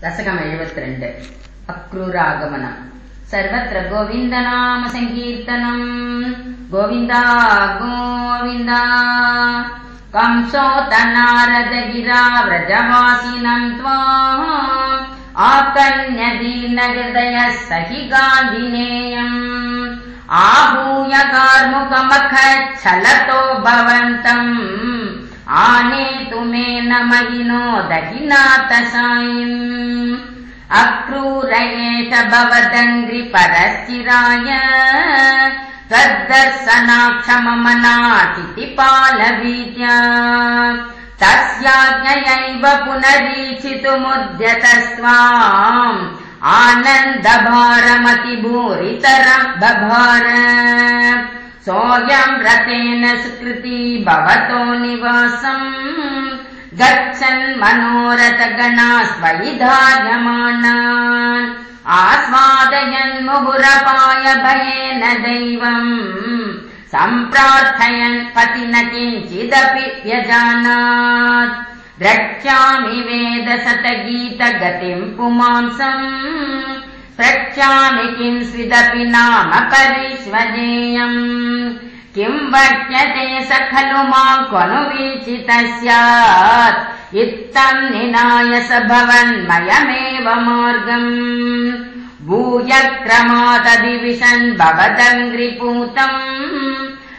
दशकम् 72 अक्रूरागमनम् सर्वत्र गोविन्दनाम संकीर्तनम् गोविन्दा गोविन्दा कंसोतनारदगिरा व्रजवासिनम् त्वाम् आकन्यदीनहृदयः सहि गान्धिनेयम् आहूय कार्मुकमखच्छलतो भवन्तम् आनेतु मे न महिनो दहिनाथसायिम् अक्रूरयेष भवदङ्घ्रिपरश्चिराय तद्दर्शनाक्षममनाचितिपालवीत्या तस्याज्ञयैव पुनरीक्षितुमुद्यतस्त्वाम् आनन्दभारमतिभूरितरम् बभार सोऽयम् रतेन सुकृती भवतो निवासम् गच्छन् मनोरथगणा स्वैधार्यमाणान् आस्वादयन् मुहुरपाय भयेन दैवम् सम्प्रार्थयन् पतिन किञ्चिदपि व्यजानात् द्रक्ष्यामि वेदशतगीतगतिम् पुमांसम् प्रक्ष्यामि किं स्विदपि नाम परिष्वजेयम् किं वक्ष्यते स खलु मां क्वनु वीचितः स्यात् इत्थम् निनाय स भवन्मयमेव मार्गम् भूयक्रमादभिविशन् भवदङ्घ्रिपूतम्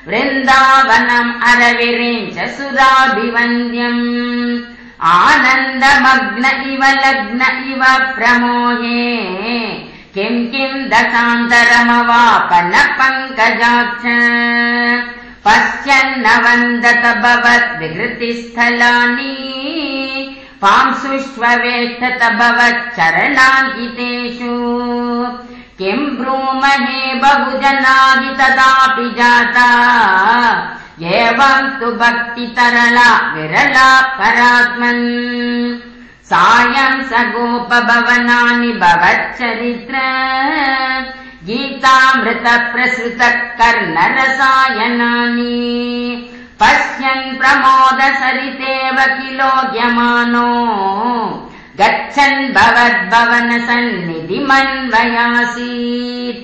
वृन्दावनम् अरविरिञ्च सुराभिवन्द्यम् आनन्दमग्न इव लग्न इव प्रमोहे किं किं दशान्तरमवापन पङ्कजाक्ष पश्यन्न वन्दत भवद्विहृतिस्थलानि पांसुष्वेष्टत भवच्चरणाङ्कितेषु किं ब्रूमहे बहुजनादि तदापि जाता एवं तु भक्तितरला विरला परात्मन् सायं स गोपभवनानि भवच्चरित्र गीतामृत प्रसृत कर्णरसायनानि पश्यन् प्रमोद सरितेव किलोद्यमानो गच्छन् भवद्भवन सन्निधिमन्वयासीत्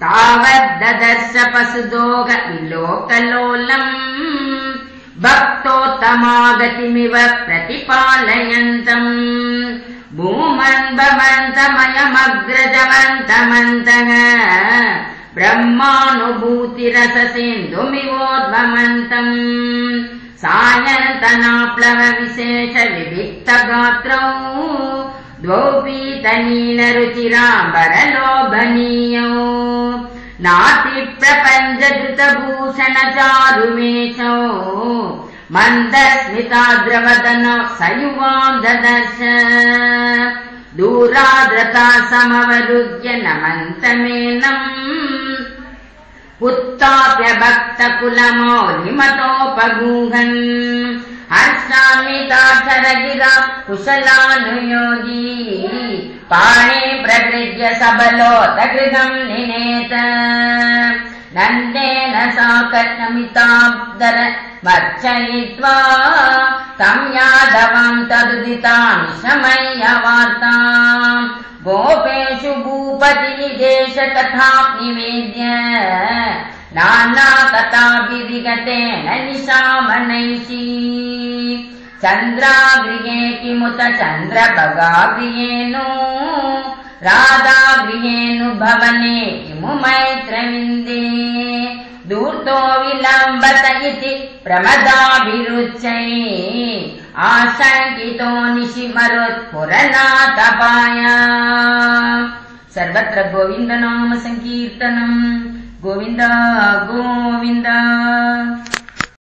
तावद्ददर्श पशुदोग विलोकलोलम् भक्तोत्तमागतिमिव प्रतिपालयन्तम् भूमन् भवन्तमयमग्रजवन्तमन्तः ब्रह्मानुभूतिरससिन्धुमिवोद्भवन्तम् सायन्तनाप्लव विशेष विविक्तगात्रौ द्वौ पीतनीलरुचिराम्बरलोभनीयौ नातिप्रपञ्चधृतभूषण चारुवेशौ मन्दस्मिताद्रवदनौ सयुवां ददर्श दूराद्रता समवरुध्य नमन्तमेनम् उत्थाप्य भक्तकुलमौलिमतोपगूहन् हर्षान्विताक्षरगिरा कुशलानुयोगी पाणे प्रगृह्य सबलोतगृहम् निनेत नन्देन साकर्णमिताब्दर मर्चयित्वा तम् यादवम् तदुदिताम् शमय्यवार्ताम् गोपेषु भूपतिनिदेश कथाम् निवेद्य नानाकथाभिविगतेन निशामनैषी चन्द्रागृहे किमुत चन्द्रभगागृहेनु राधागृहेनु भवने किमु मैत्रविन्दे दूर्तो विलम्बत इति प्रमदाभिरुच्यै आशङ्कितो निशिमरुत्पुरनाथपाय सर्वत्र गोविन्दनाम संकीर्तनम् गोविन्दा गोविन्दा।